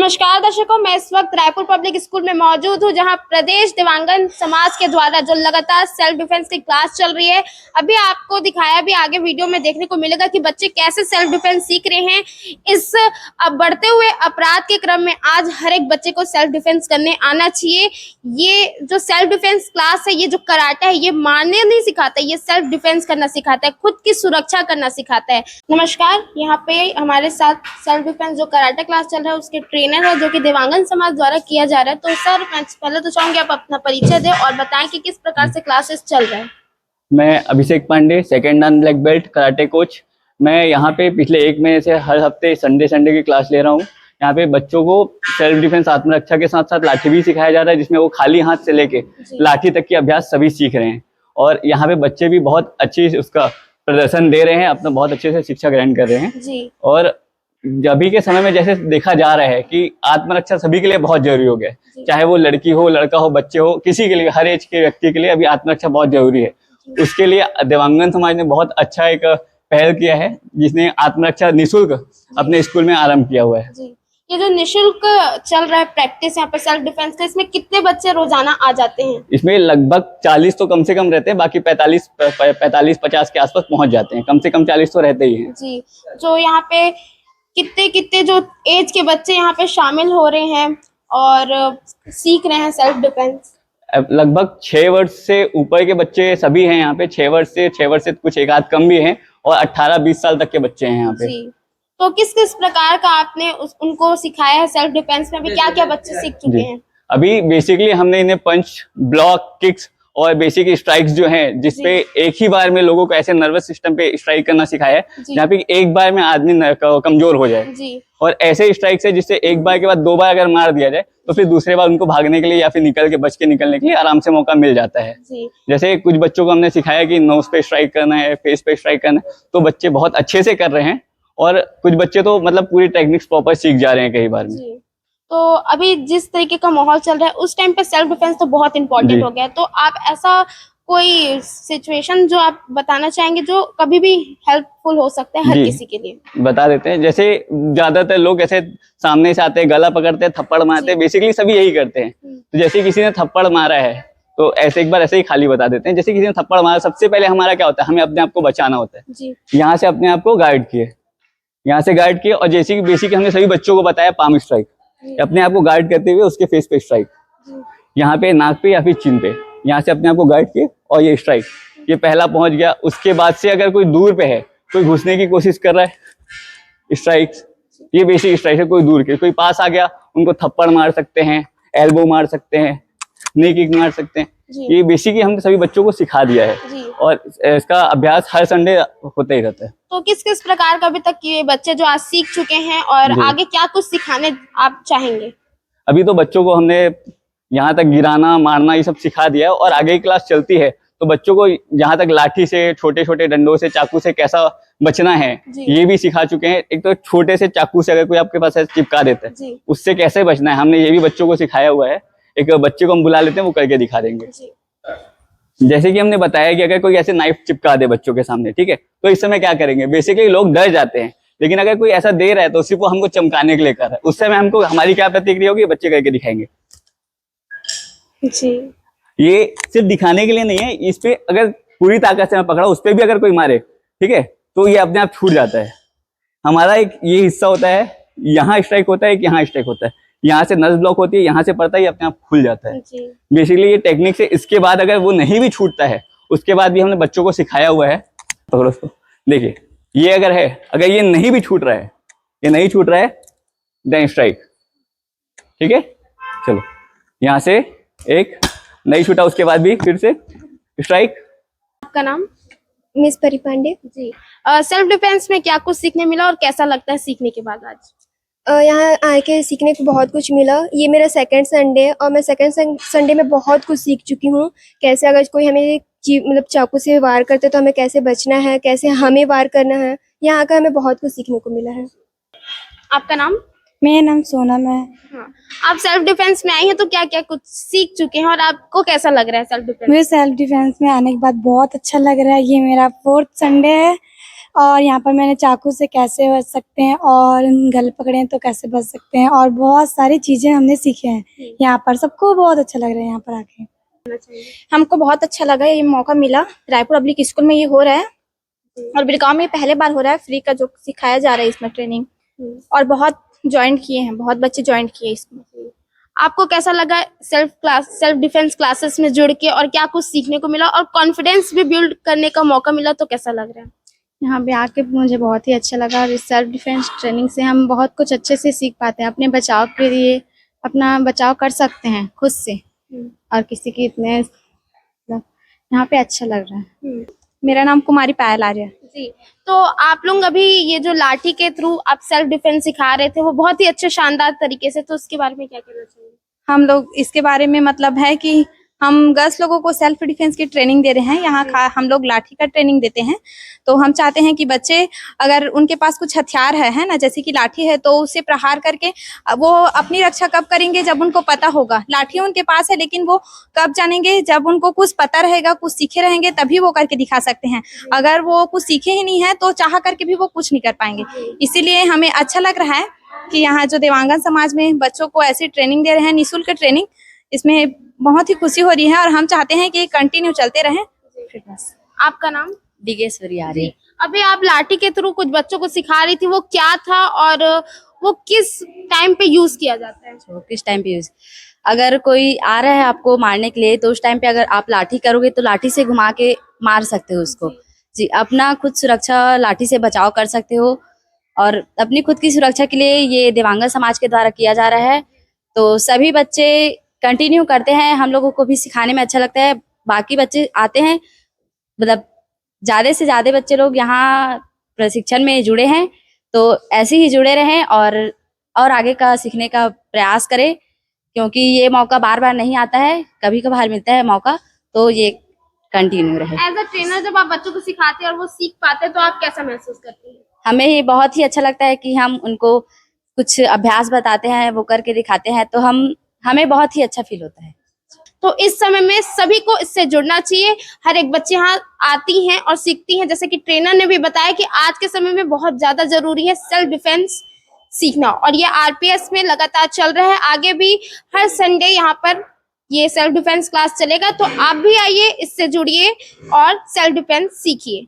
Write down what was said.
नमस्कार दर्शकों, मैं इस वक्त रायपुर पब्लिक स्कूल में मौजूद हूं, जहां प्रदेश दिव्यांगन समाज के द्वारा जो लगातार सेल्फ डिफेंस की क्लास चल रही है। अभी आपको दिखाया भी आगे वीडियो में देखने को मिलेगा कि बच्चे कैसे सेल्फ डिफेंस सीख रहे हैं। इस अब बढ़ते हुए अपराध के क्रम में आज हर एक बच्चे को सेल्फ डिफेंस करने आना चाहिए। ये जो सेल्फ डिफेंस क्लास है, ये जो कराटा है, ये मारने नहीं सिखाता, ये सेल्फ डिफेंस करना सिखाता है, खुद की सुरक्षा करना सिखाता है। नमस्कार, यहाँ पे हमारे साथ सेल्फ डिफेंस जो कराटा क्लास चल रहा है उसके ट्रेनर है, जो कि दिव्यांगन समाज द्वारा किया जा रहा है। तो सर, मैं पहले तो चाहूंगी आप अपना परिचय दें और बताएं कि किस प्रकार से क्लासेस चल रहे हैं। मैं अभिषेक पांडे, सेकेंड डान ब्लैक बेल्ट कराटे कोच। मैं यहाँ पे पिछले 1 महीने से हर हफ्ते संडे की क्लास ले रहा हूँ। यहाँ पे बच्चों को सेल्फ डिफेंस, आत्मरक्षा के साथ साथ लाठी भी सिखाया जा रहा है, जिसमें वो खाली हाथ से लेके लाठी तक की अभ्यास सभी सीख रहे हैं। और यहाँ पे बच्चे भी बहुत अच्छी उसका प्रदर्शन दे रहे हैं, अपना बहुत अच्छे से शिक्षा ग्रहण कर रहे हैं जी। और अभी के समय में जैसे देखा जा रहा है कि आत्मरक्षा सभी के लिए बहुत जरूरी हो गया है, चाहे वो लड़की हो, लड़का हो, बच्चे हो, किसी के लिए, हर एज के व्यक्ति के लिए अभी आत्मरक्षा बहुत जरूरी है। उसके लिए दिव्यांगन समाज ने बहुत अच्छा एक पहल किया है, जिसने आत्मरक्षा निःशुल्क अपने स्कूल में आरंभ किया हुआ है जी। ये जो निःशुल्क चल रहा है प्रैक्टिस यहाँ पे सेल्फ डिफेंस का, इसमें कितने बच्चे रोजाना आ जाते हैं? इसमें लगभग 40 तो कम से कम रहते हैं, बाकी 45-50 के आसपास पहुंच जाते हैं। कम से कम 40 तो रहते ही हैं जी। जो यहाँ पे कितने जो एज के बच्चे यहाँ पे शामिल हो रहे हैं और सीख रहे हैं सेल्फ डिफेंस? लगभग 6 वर्ष से ऊपर के बच्चे सभी हैं यहाँ पे। 6 वर्ष से कुछ एक आध कम भी हैं, और 18-20 साल तक के बच्चे हैं यहाँ पे जी। तो किस किस प्रकार का आपने उनको सिखाया है सेल्फ डिफेंस में? अभी क्या क्या बच्चे सीख चुके हैं? अभी बेसिकली हमने इन्हें पंच, ब्लॉक, किक्स और बेसिक स्ट्राइक्स जो हैं, जिसपे एक ही बार में लोगों को ऐसे नर्वस सिस्टम पे स्ट्राइक करना सिखाया है, जहाँ पे एक बार में आदमी कमजोर हो जाए जी। और ऐसे स्ट्राइक्स है जिससे एक बार के बाद 2 बार अगर मार दिया जाए तो फिर दूसरे बार उनको भागने के लिए या फिर बच के निकलने के लिए आराम से मौका मिल जाता है जी। जैसे कुछ बच्चों को हमने सिखाया कि नोज पे स्ट्राइक करना है, फेस पे स्ट्राइक करना है, तो बच्चे बहुत अच्छे से कर रहे हैं। और कुछ बच्चे तो मतलब पूरी टेक्निक्स प्रॉपर सीख जा रहे हैं कई बार में। तो अभी जिस तरीके का माहौल चल रहा है, उस टाइम पे सेल्फ डिफेंस तो बहुत इंपॉर्टेंट हो गया है। तो आप ऐसा कोई सिचुएशन जो आप बताना चाहेंगे जो कभी भी हेल्पफुल हो सकता है हर किसी के लिए? बता देते हैं। जैसे ज्यादातर लोग ऐसे सामने से आते हैं, गला पकड़ते हैं, थप्पड़ मारते हैं, बेसिकली सभी यही करते हैं। तो जैसे किसी ने थप्पड़ मारा है तो ऐसे एक बार ऐसे ही खाली बता देते हैं। जैसे किसी ने थप्पड़ मारा, सबसे पहले हमारा क्या होता है, हमें अपने आप को बचाना होता है। यहाँ से अपने आप को गाइड किए, यहाँ से गाइड किए, और जैसे बेसिक हमने सभी बच्चों को बताया पाम स्ट्राइक, अपने आप को गाइड करते हुए उसके फेस पे स्ट्राइक, यहाँ पे नाक पे या फिर चिन पे, यहाँ से अपने आप को गाइड किए और ये स्ट्राइक, ये पहला पहुंच गया। उसके बाद से अगर कोई दूर पे है, कोई घुसने की कोशिश कर रहा है, स्ट्राइक, ये बेसिक स्ट्राइक है। कोई दूर के, कोई पास आ गया, उनको थप्पड़ मार सकते हैं, एल्बो मार सकते हैं, नी किक मार सकते हैं। ये बेसिकली हमने सभी बच्चों को सिखा दिया है और इसका अभ्यास हर संडे होता ही रहता है। तो किस किस प्रकार का अभी तक ये बच्चे जो आज सीख चुके हैं और आगे क्या कुछ सिखाने आप चाहेंगे? अभी तो बच्चों को हमने यहाँ तक गिराना, मारना, ये सब सिखा दिया है, और आगे की क्लास चलती है तो बच्चों को यहाँ तक लाठी से, छोटे छोटे डंडों से, चाकू से कैसा बचना है ये भी सिखा चुके हैं। एक तो छोटे से चाकू से अगर कोई आपके पास ऐसे चिपका देता है, उससे कैसे बचना है, हमने ये भी बच्चों को सिखाया हुआ है। एक बच्चे को हम बुला लेते हैं, वो करके दिखा देंगे। जैसे कि हमने बताया कि अगर कोई ऐसे नाइफ चिपका दे बच्चों के सामने, ठीक है, तो इस समय क्या करेंगे, बेसिकली लोग डर जाते हैं, लेकिन अगर कोई ऐसा दे रहा है तो सिर्फ वो हमको चमकाने के लिए कर रहा है, उस समय हमको हमारी क्या प्रतिक्रिया होगी, बच्चे करके दिखाएंगे जी। ये सिर्फ दिखाने के लिए नहीं है, इस पे अगर पूरी ताकत से मैं पकड़ा, उस पे भी अगर कोई मारे, ठीक है, तो ये अपने आप छूट जाता है। हमारा एक ये हिस्सा होता है, यहाँ स्ट्राइक होता है, एक यहाँ स्ट्राइक होता है, यहाँ से नस ब्लॉक होती है, यहाँ से पड़ता है, अपने आप खुल जाता है बेसिकली ये टेक्निक से। इसके बाद अगर वो नहीं भी छूटता है, उसके बाद भी हमने बच्चों को सिखाया हुआ है। पकड़ो उसको, देखिए ये अगर है, अगर ये नहीं भी छूट रहा है, ये नहीं छूट रहा है, देन स्ट्राइक, ठीक है। चलो, यहाँ से एक नहीं छूटा, उसके बाद भी फिर से स्ट्राइक। आपका नाम? मिस परी पांडे जी। सेल्फ डिफेंस में क्या कुछ सीखने मिला और कैसा लगता है सीखने के बाद? आज यहाँ आके सीखने को बहुत कुछ मिला। ये मेरा सेकंड संडे है और मैं सेकंड संडे में बहुत कुछ सीख चुकी हूँ। कैसे अगर कोई हमें मतलब चाकू से वार करते तो हमें कैसे बचना है, कैसे हमें वार करना है, यहाँ आकर हमें बहुत कुछ सीखने को मिला है। आपका नाम? मेरा नाम सोनम है। हाँ। आप सेल्फ डिफेंस में आई हैं, तो क्या क्या कुछ सीख चुके हैं और आपको कैसा लग रहा है सेल्फ डिफेंस? मुझे सेल्फ डिफेंस में आने के बाद बहुत अच्छा लग रहा है। ये मेरा 4th संडे है और यहाँ पर मैंने चाकू से कैसे बच सकते हैं और गले पकड़े हैं तो कैसे बच सकते हैं, और बहुत सारी चीजें हमने सीखे हैं यहाँ पर। सबको बहुत अच्छा लग रहा है यहाँ पर आके। हमको बहुत अच्छा लगा, ये मौका मिला। रायपुर पब्लिक स्कूल में ये हो रहा है और बिरगांव में पहले बार हो रहा है फ्री का, जो सिखाया जा रहा है इसमें ट्रेनिंग, और बहुत ज्वाइन किए हैं, बहुत बच्चे ज्वाइन किए इसमें। आपको कैसा लगा सेल्फ डिफेंस क्लासेस में जुड़ के, और क्या कुछ सीखने को मिला और कॉन्फिडेंस भी बिल्ड करने का मौका मिला, तो कैसा लग रहा है? यहाँ पे आके मुझे बहुत ही अच्छा लगा, और इस सेल्फ डिफेंस ट्रेनिंग से हम बहुत कुछ अच्छे से सीख पाते हैं। अपने बचाव के लिए अपना बचाव कर सकते हैं खुद से, और किसी की इतने यहाँ पे अच्छा लग रहा है। मेरा नाम कुमारी पायल आर्य। जी, तो आप लोग अभी ये जो लाठी के थ्रू आप सेल्फ डिफेंस सिखा रहे थे, वो बहुत ही अच्छे शानदार तरीके से, तो उसके बारे में क्या कहना चाहिए? हम लोग इसके बारे में मतलब है कि हम गर्ल्स लोगों को सेल्फ डिफेंस की ट्रेनिंग दे रहे हैं। यहाँ हम लोग लाठी का ट्रेनिंग देते हैं। तो हम चाहते हैं कि बच्चे, अगर उनके पास कुछ हथियार है ना, जैसे कि लाठी है, तो उसे प्रहार करके वो अपनी रक्षा कब करेंगे, जब उनको पता होगा। लाठी उनके पास है, लेकिन वो कब जानेंगे, जब उनको कुछ पता रहेगा, कुछ सीखे रहेंगे, तभी वो करके दिखा सकते हैं। अगर वो कुछ सीखे ही नहीं है तो चाह करके भी वो कुछ नहीं कर पाएंगे। इसीलिए हमें अच्छा लग रहा है कि यहाँ जो देवांगन समाज में बच्चों को ऐसी ट्रेनिंग दे रहे हैं, निःशुल्क ट्रेनिंग, इसमें बहुत ही खुशी हो रही है, और हम चाहते हैं कि कंटिन्यू चलते रहें। फिटनेस। आपका नाम? डिगेश्वरी आर्य। अभी आप लाठी के थ्रू कुछ बच्चों को सिखा रही थी, वो क्या था और वो किस टाइम पे यूज किया जाता है? तो किस टाइम पे यूज, अगर कोई आ रहा है आपको मारने के लिए, तो उस टाइम पे अगर आप लाठी करोगे तो लाठी से घुमा के मार सकते हो उसको। जी, अपना खुद सुरक्षा, लाठी से बचाव कर सकते हो, और अपनी खुद की सुरक्षा के लिए ये देवांगन समाज के द्वारा किया जा रहा है। तो सभी बच्चे कंटिन्यू करते हैं, हम लोगों को भी सिखाने में अच्छा लगता है। बाकी बच्चे आते हैं, मतलब ज्यादा से ज्यादा बच्चे लोग यहाँ प्रशिक्षण में जुड़े हैं, तो ऐसे ही जुड़े रहें और आगे का सीखने का प्रयास करें, क्योंकि ये मौका बार बार नहीं आता है, कभी कभार मिलता है मौका, तो ये कंटिन्यू रहे। एज अ ट्रेनर जब आप बच्चों को सिखाते हैं और वो सीख पाते हैं, तो आप कैसा महसूस करती हैं? हमें ये बहुत ही अच्छा लगता है कि हम उनको कुछ अभ्यास बताते हैं, वो करके दिखाते हैं, तो हमें बहुत ही अच्छा फील होता है। तो इस समय में सभी को इससे जुड़ना चाहिए। हर एक बच्चे यहाँ आती हैं और सीखती हैं, जैसे कि ट्रेनर ने भी बताया कि आज के समय में बहुत ज्यादा जरूरी है सेल्फ डिफेंस सीखना, और ये आरपीएस में लगातार चल रहा है। आगे भी हर संडे यहाँ पर ये सेल्फ डिफेंस क्लास चलेगा, तो आप भी आइए, इससे जुड़िए और सेल्फ डिफेंस सीखिए।